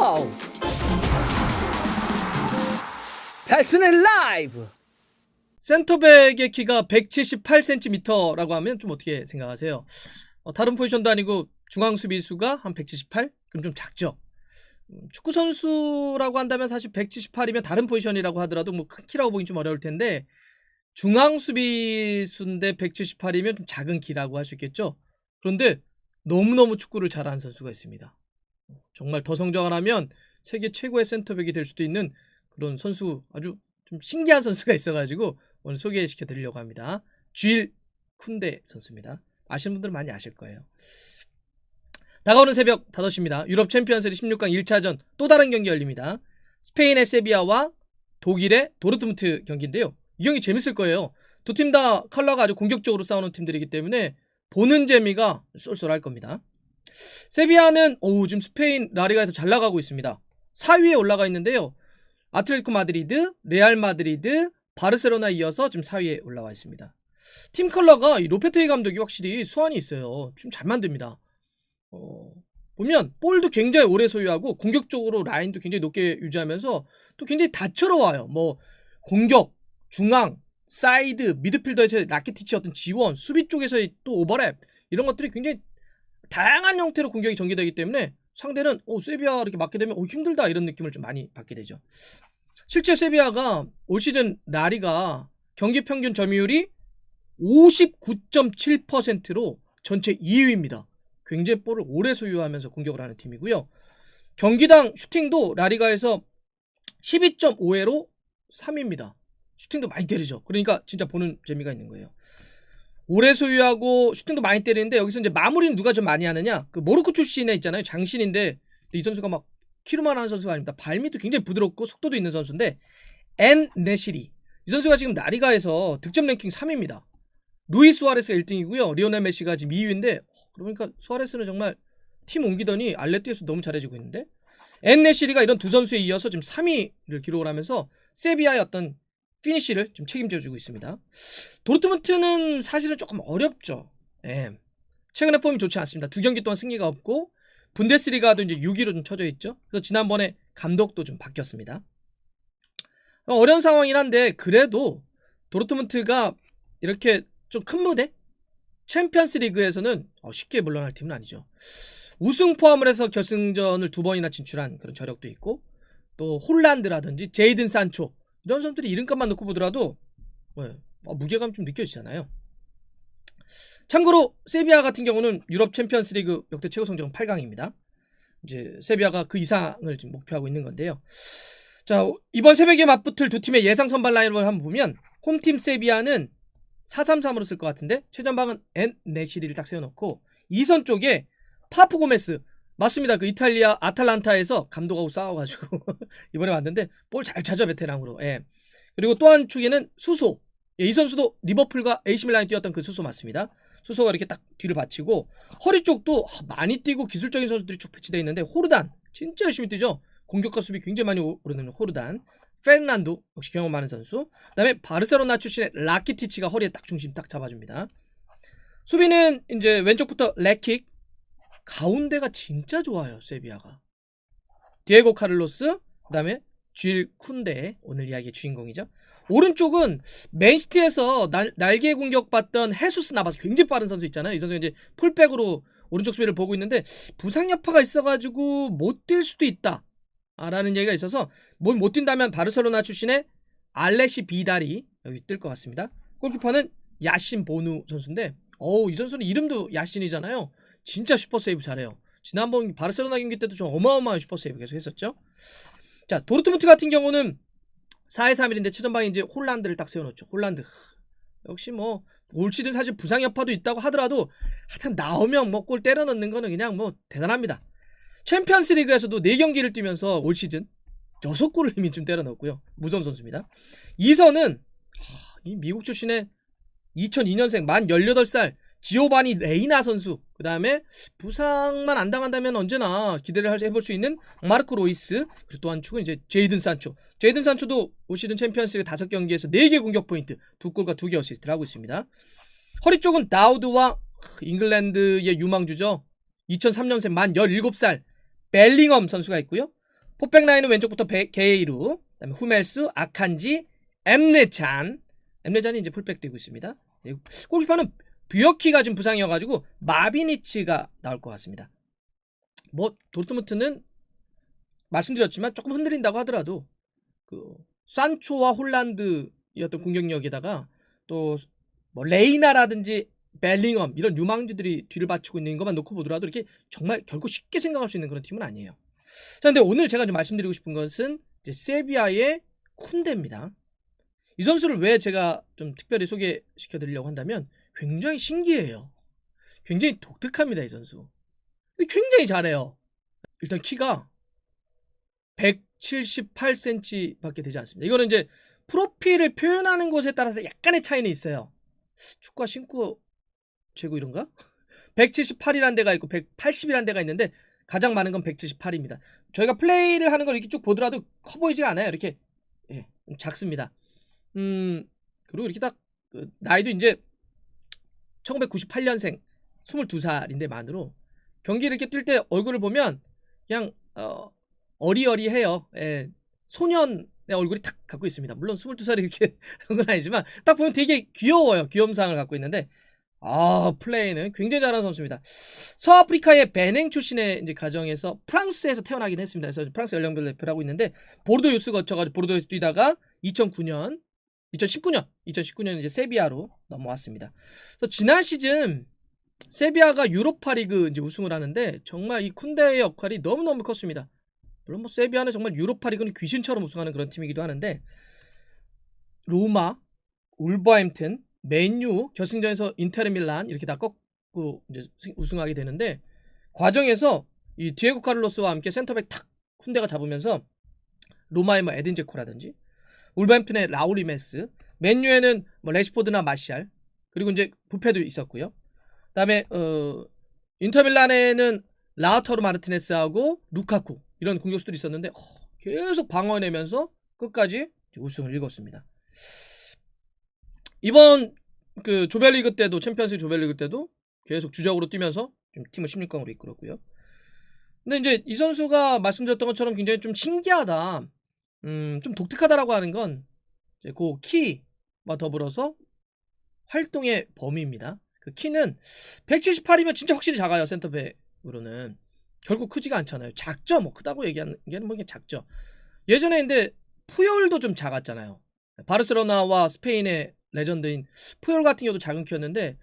와우! 달슨의 라이브! 센터백의 키가 178cm라고 하면 좀 어떻게 생각하세요? 다른 포지션도 아니고 중앙 수비수가 한 178? 그럼 좀 작죠? 축구 선수라고 한다면 사실 178이면 다른 포지션이라고 하더라도 뭐 큰 키라고 보긴 좀 어려울 텐데 중앙 수비수인데 178이면 좀 작은 키라고 할 수 있겠죠? 그런데 너무너무 축구를 잘하는 선수가 있습니다. 정말 더 성장을 하면 세계 최고의 센터백이 될 수도 있는 그런 선수, 아주 좀 신기한 선수가 있어가지고 오늘 소개시켜 드리려고 합니다. 주일 쿤데 선수입니다. 아시는 분들은 많이 아실 거예요. 다가오는 새벽 5시입니다. 유럽 챔피언스리그 16강 1차전 또 다른 경기 열립니다. 스페인의 세비야와 독일의 도르트문트 경기인데요. 이 경기 재밌을 거예요. 두 팀 다 컬러가 아주 공격적으로 싸우는 팀들이기 때문에 보는 재미가 쏠쏠할 겁니다. 세비야는 지금 스페인 라리가에서 잘 나가고 있습니다. 4위에 올라가 있는데요. 아틀레티코 마드리드, 레알 마드리드, 바르셀로나 이어서 지금 4위에 올라와 있습니다. 팀 컬러가 이 로페테이 감독이 확실히 수완이 있어요. 좀 잘 만듭니다. 보면 볼도 굉장히 오래 소유하고 공격적으로 라인도 굉장히 높게 유지하면서 또 굉장히 다채로워요. 뭐 공격, 중앙, 사이드, 미드필더에서의 라키티치 어떤 지원, 수비 쪽에서의 또 오버랩 이런 것들이 굉장히 다양한 형태로 공격이 전개되기 때문에 상대는 세비야 이렇게 맞게 되면 힘들다 이런 느낌을 좀 많이 받게 되죠. 실제 세비야가 올 시즌 라리가 경기 평균 점유율이 59.7%로 전체 2위입니다. 굉장히 볼을 오래 소유하면서 공격을 하는 팀이고요. 경기당 슈팅도 라리가에서 12.5회로 3위입니다. 슈팅도 많이 때리죠. 그러니까 진짜 보는 재미가 있는 거예요. 오래 소유하고 슈팅도 많이 때리는데 여기서 이제 마무리는 누가 좀 많이 하느냐? 그 모로코 출신에 있잖아요. 장신인데 이 선수가 막 키로만 하는 선수가 아닙니다. 발밑도 굉장히 부드럽고 속도도 있는 선수인데 엔 네시리. 이 선수가 지금 라리가에서 득점 랭킹 3위입니다. 루이 수아레스가 1등이고요. 리오넬 메시가 지금 2위인데 그러니까 수아레스는 정말 팀 옮기더니 알레티에서 너무 잘해주고 있는데 엔 네시리가 이런 두 선수에 이어서 지금 3위를 기록을 하면서 세비야의 어떤 피니쉬를 좀 책임져주고 있습니다. 도르트문트는 사실은 조금 어렵죠. 예. 최근에 폼이 좋지 않습니다. 두 경기 동안 승리가 없고 분데스리가도 이제 6위로 좀 쳐져 있죠. 그래서 지난번에 감독도 좀 바뀌었습니다. 어려운 상황이긴 한데 그래도 도르트문트가 이렇게 좀 큰 무대? 챔피언스 리그에서는 쉽게 물러날 팀은 아니죠. 우승 포함을 해서 결승전을 2번이나 진출한 그런 저력도 있고 또 홀란드라든지 제이든 산초 이런 선수들이 이름값만 놓고 보더라도 무게감 좀 느껴지잖아요. 참고로 세비야 같은 경우는 유럽 챔피언스 리그 역대 최고 성적은 8강입니다. 이제 세비야가 그 이상을 지금 목표하고 있는 건데요. 자, 이번 새벽에 맞붙을 두 팀의 예상 선발 라인업을 한번 보면 홈팀 세비야는 4-3-3으로 쓸 것 같은데 최전방은 엔 네시리를 딱 세워놓고 2선 쪽에 파푸 고메스 맞습니다. 그 이탈리아 아탈란타에서 감독하고 싸워가지고 이번에 왔는데 볼 잘 차죠 베테랑으로. 예. 그리고 또 한 축에는 수소. 이 선수도 리버풀과 AC 밀란이 뛰었던 그 수소 맞습니다. 수소가 이렇게 딱 뒤를 받치고 허리 쪽도 많이 뛰고 기술적인 선수들이 쭉 배치되어 있는데 호르단 진짜 열심히 뛰죠. 공격과 수비 굉장히 많이 오르는 호르단. 페르난도 역시 경험 많은 선수. 그다음에 바르셀로나 출신의 라키티치가 허리에 딱 중심 딱 잡아줍니다. 수비는 이제 왼쪽부터 레킥. 가운데가 진짜 좋아요. 세비야가. 디에고 카를로스, 그다음에 주일 쿤데 오늘 이야기의 주인공이죠. 오른쪽은 맨시티에서 날개 공격받던 헤수스 나바스 굉장히 빠른 선수 있잖아요. 이 선수가 이제 풀백으로 오른쪽 수비를 보고 있는데 부상 여파가 있어가지고 못 뛸 수도 있다. 라는 얘기가 있어서 못 뛴다면 바르셀로나 출신의 알레시 비달이 여기 뛸 것 같습니다. 골키퍼는 야신 보누 선수인데 이 선수는 이름도 야신이잖아요. 진짜 슈퍼세이브 잘해요. 지난번 바르셀로나 경기 때도 좀 어마어마한 슈퍼세이브 계속 했었죠. 자, 도르트문트 같은 경우는 4-3-1인데 최전방에 이제 홀란드를 딱 세워놓죠. 홀란드 역시 뭐 올 시즌 사실 부상 여파도 있다고 하더라도 하여튼 나오면 뭐 골 때려 넣는 거는 그냥 뭐 대단합니다. 챔피언스 리그에서도 4경기를 뛰면서 올 시즌 6골을 이미 좀 때려 넣었고요. 무서운 선수입니다. 2선은 이 미국 출신의 2002년생 만 18살 지오바니 레이나 선수, 그 다음에 부상만 안 당한다면 언제나 기대를 해볼 수 있는 마르코 로이스, 그리고 또 한 축은 이제 제이든 산초. 제이든 산초도 올 시즌 챔피언스리그 5경기에서 4개 공격 포인트, 2골과 2개 어시스트를 하고 있습니다. 허리 쪽은 다우드와 잉글랜드의 유망주죠. 2003년생 만 17살 벨링엄 선수가 있고요. 포백 라인은 왼쪽부터 게이루, 그다음에 후멜스, 아칸지, 엠레잔이 이제 풀백 되고 있습니다. 골키퍼는 뷰어키가 지금 부상이어가지고 마비니치가 나올 것 같습니다. 뭐 도르트문트는 말씀드렸지만 조금 흔들린다고 하더라도 그 산초와 홀란드의 어떤 공격력에다가 또 뭐 레이나라든지 벨링엄 이런 유망주들이 뒤를 받치고 있는 것만 놓고 보더라도 이렇게 정말 결코 쉽게 생각할 수 있는 그런 팀은 아니에요. 자, 근데 오늘 제가 좀 말씀드리고 싶은 것은 이제 세비야의 쿤데입니다. 이 선수를 왜 제가 좀 특별히 소개시켜 드리려고 한다면 굉장히 신기해요. 굉장히 독특합니다, 이 선수. 굉장히 잘해요. 일단 키가 178cm 밖에 되지 않습니다. 이거는 이제 프로필을 표현하는 곳에 따라서 약간의 차이는 있어요. 축구화 신고 재고 이런가? 178이라는 데가 있고 180이라는 데가 있는데 가장 많은 건 178입니다. 저희가 플레이를 하는 걸 이렇게 쭉 보더라도 커 보이지가 않아요. 이렇게 작습니다. 그리고 이렇게 딱 나이도 이제 1998년생 22살인데 만으로 경기를 이렇게 뛸 때 얼굴을 보면 그냥 어리어리해요. 예, 소년의 얼굴이 탁 갖고 있습니다. 물론 22살이 이렇게 그런 건 아니지만 딱 보면 되게 귀여워요. 귀염상을 갖고 있는데 플레이는 굉장히 잘하는 선수입니다. 서아프리카의 베냉 출신의 이제 가정에서 프랑스에서 태어나긴 했습니다. 그래서 프랑스 연령별 대표를 하고 있는데 보르도 유스 거쳐가지고 보르도에서 뛰다가 2019년 이제 세비야로 넘어왔습니다. 그래서 지난 시즌 세비야가 유로파리그 이제 우승을 하는데 정말 이 쿤데의 역할이 너무너무 컸습니다. 물론 뭐 세비야는 정말 유로파리그는 귀신처럼 우승하는 그런 팀이기도 하는데 로마, 울버햄튼, 맨유 결승전에서 인테르 밀란 이렇게 다 꺾고 이제 우승하게 되는데 과정에서 이 디에고 카를로스와 함께 센터백 탁 쿤데가 잡으면서 로마의 뭐 에딘 제코라든지 울버햄튼의 라울 이메스, 맨유에는 뭐 레시포드나 마샬 그리고 이제 부페도 있었고요. 그다음에 인터밀란에는 라우타로 마르티네스하고 루카쿠 이런 공격수들이 있었는데 계속 방어해내면서 끝까지 우승을 읽었습니다. 이번 그 조별리그 때도 챔피언스 조별리그 때도 계속 주적으로 뛰면서 좀 팀을 16강으로 이끌었고요. 근데 이제 이 선수가 말씀드렸던 것처럼 굉장히 좀 신기하다, 좀 독특하다라고 하는 건 이제 그 키와 더불어서 활동의 범위입니다. 그 키는 178이면 진짜 확실히 작아요. 센터백으로는 결국 크지가 않잖아요. 작죠. 뭐 크다고 얘기하는 게 뭐 이게 작죠. 예전에 근데 푸열도 좀 작았잖아요. 바르셀로나와 스페인의 레전드인 푸열 같은 경우도 작은 키였는데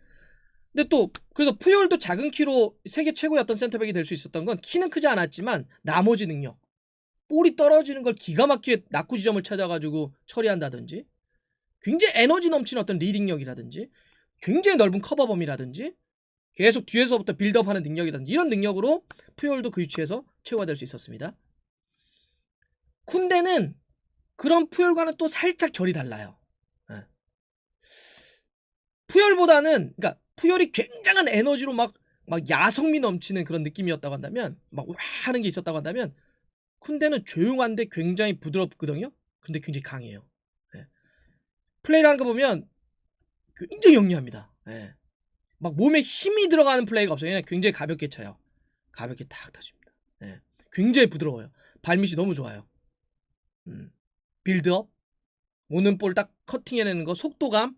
근데 또 그래서 푸열도 작은 키로 세계 최고의 어떤 센터백이 될 수 있었던 건 키는 크지 않았지만 나머지 능력 볼이 떨어지는 걸 기가 막히게 낙구 지점을 찾아가지고 처리한다든지 굉장히 에너지 넘치는 어떤 리딩력이라든지 굉장히 넓은 커버범이라든지 계속 뒤에서부터 빌드업하는 능력이라든지 이런 능력으로 푸열도 그 위치에서 최고가 될 수 있었습니다. 쿤데는 그런 푸열과는 또 살짝 결이 달라요. 푸열보다는 그러니까 푸열이 굉장한 에너지로 막 야성미 넘치는 그런 느낌이었다고 한다면 막 와 하는 게 있었다고 한다면 쿤데는 조용한데 굉장히 부드럽거든요. 근데 굉장히 강해요. 플레이를 하는 거 보면 굉장히 영리합니다. 막 몸에 힘이 들어가는 플레이가 없어요. 그냥 굉장히 가볍게 쳐요. 가볍게 탁 타줍니다. 굉장히 부드러워요. 발밑이 너무 좋아요. 빌드업, 오는 볼 딱 커팅해내는 거, 속도감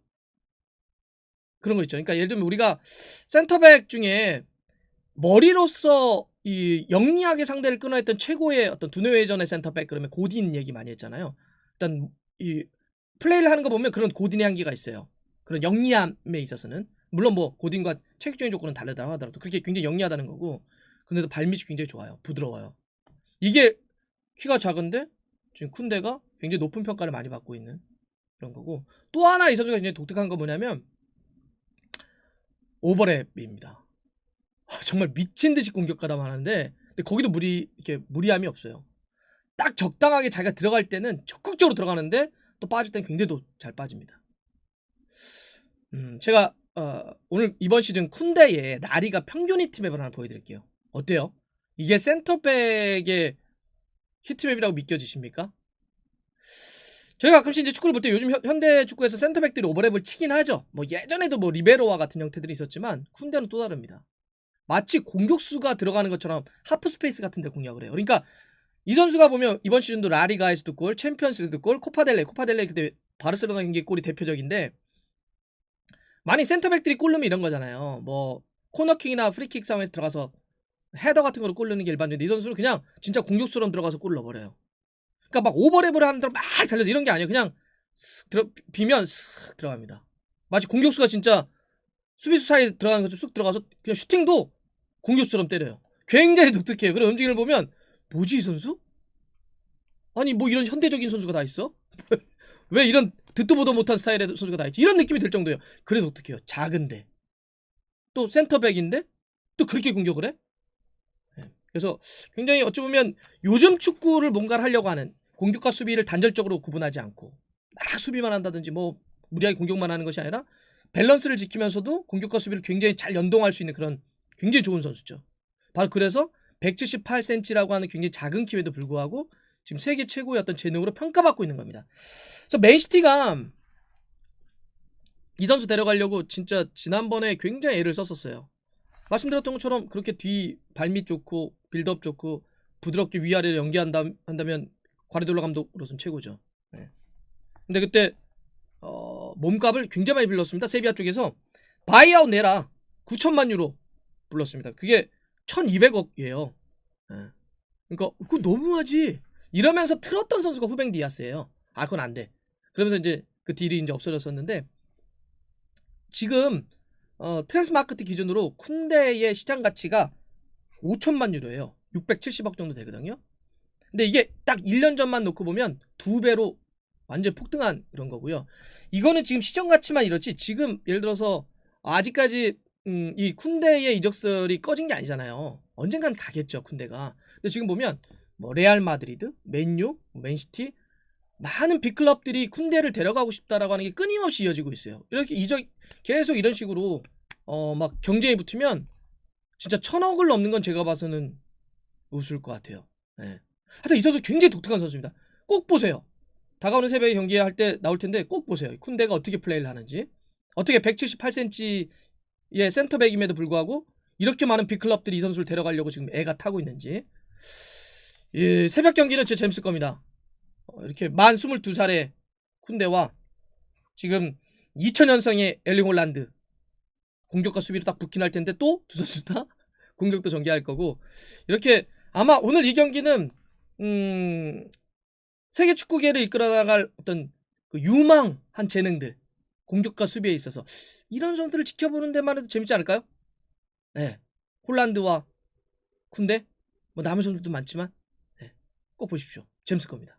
그런 거 있죠. 그러니까 예를 들면 우리가 센터백 중에 머리로서 이 영리하게 상대를 끊어냈던 최고의 어떤 두뇌회전의 센터백 그러면 고딘 얘기 많이 했잖아요. 일단 이 플레이를 하는 거 보면 그런 고딘의 향기가 있어요. 그런 영리함에 있어서는 물론 뭐 고딘과 체격적인 조건은 다르다고 하더라도 그렇게 굉장히 영리하다는 거고 근데도 발밑이 굉장히 좋아요. 부드러워요. 이게 키가 작은데 지금 쿤데가 굉장히 높은 평가를 많이 받고 있는 그런 거고 또 하나 이 선수가 굉장히 독특한 거 뭐냐면 오버랩입니다. 정말 미친 듯이 공격가다 하는데 근데 거기도 이렇게 무리함이 없어요. 딱 적당하게 자기가 들어갈 때는 적극적으로 들어가는데 또 빠질 때는 굉장히 또 잘 빠집니다. 제가 오늘 이번 시즌 쿤데의 라리가 평균 히트맵을 하나 보여드릴게요. 어때요? 이게 센터백의 히트맵이라고 믿겨지십니까? 저희가 가끔씩 이제 축구를 볼 때 요즘 현대 축구에서 센터백들이 오버랩을 치긴 하죠. 뭐 예전에도 뭐 리베로와 같은 형태들이 있었지만 쿤데는 또 다릅니다. 마치 공격수가 들어가는 것처럼 하프 스페이스 같은 데 공략을 해요. 그러니까 이 선수가 보면 이번 시즌도 라리가에서도 골, 챔피언스리그도 골, 코파델레 그때 바르셀로나 경기 골이 대표적인데 많이 센터백들이 골 넣으면 이런 거잖아요. 뭐 코너킥이나 프리킥 상황에서 들어가서 헤더 같은 거로 골 넣는 게 일반적인데 이 선수는 그냥 진짜 공격수처럼 들어가서 골 넣어버려요. 그러니까 막 오버랩을 하는 대로 막 달려서 이런 게 아니에요. 그냥 비면 쓱 들어갑니다. 마치 공격수가 진짜 수비수 사이에 들어가는 것처럼 쑥 들어가서 그냥 슈팅도 공격수처럼 때려요. 굉장히 독특해요. 그런 움직임을 보면 뭐지 이 선수? 아니 뭐 이런 현대적인 선수가 다 있어? 왜 이런 듣도 보도 못한 스타일의 선수가 다 있지? 이런 느낌이 들 정도예요. 그래서 독특해요. 작은데 또 센터백인데 또 그렇게 공격을 해? 그래서 굉장히 어찌 보면 요즘 축구를 뭔가를 하려고 하는 공격과 수비를 단절적으로 구분하지 않고 막 수비만 한다든지 뭐 무리하게 공격만 하는 것이 아니라 밸런스를 지키면서도 공격과 수비를 굉장히 잘 연동할 수 있는 그런 굉장히 좋은 선수죠. 바로 그래서 178cm라고 하는 굉장히 작은 키에도 불구하고 지금 세계 최고의 어떤 재능으로 평가받고 있는 겁니다. 그래서 맨시티가 이 선수 데려가려고 진짜 지난번에 굉장히 애를 썼었어요. 말씀드렸던 것처럼 그렇게 뒤 발밑 좋고 빌드업 좋고 부드럽게 위아래를 연기한다면 과리돌라 감독으로서는 최고죠. 네. 근데 그때 몸값을 굉장히 많이 불렀습니다. 세비야 쪽에서 바이아웃 내라 9천만 유로 불렀습니다. 그게 1200억이에요. 네. 그러니까 그거 너무하지. 이러면서 틀었던 선수가 후뱅 디아스예요. 아 그건 안 돼. 그러면서 이제 그 딜이 이제 없어졌었는데 지금 트랜스마크트 기준으로 쿤데의 시장 가치가 5천만 유로예요. 670억 정도 되거든요. 근데 이게 딱 1년 전만 놓고 보면 2배로 완전 폭등한 그런 거고요. 이거는 지금 시정 가치만 이렇지 지금 예를 들어서 아직까지 이 쿤데의 이적설이 꺼진 게 아니잖아요. 언젠간 가겠죠 쿤데가. 근데 지금 보면 뭐 레알 마드리드, 맨유, 맨시티 많은 빅클럽들이 쿤데를 데려가고 싶다라고 하는 게 끊임없이 이어지고 있어요. 이렇게 계속 이런 식으로 막 경쟁이 붙으면 진짜 1000억을 넘는 건 제가 봐서는 웃을 것 같아요. 네. 하여튼 이 선수 굉장히 독특한 선수입니다. 꼭 보세요. 다가오는 새벽에 경기할 때 나올 텐데 꼭 보세요. 쿤데가 어떻게 플레이를 하는지. 어떻게 178cm의 센터백임에도 불구하고 이렇게 많은 빅클럽들이 이 선수를 데려가려고 지금 애가 타고 있는지. 예, 새벽 경기는 진짜 재밌을 겁니다. 이렇게 만 22살의 쿤데와 지금 2000년생의 엘링 홀란드 공격과 수비로 딱 붙긴 할 텐데 또 두 선수 다 공격도 전개할 거고 이렇게 아마 오늘 이 경기는 세계 축구계를 이끌어 나갈 어떤 그 유망한 재능들 공격과 수비에 있어서 이런 선수들을 지켜보는 데만 해도 재밌지 않을까요? 네. 홀란드와 쿤데 뭐 남은 선수도 많지만 네. 꼭 보십시오. 재밌을 겁니다.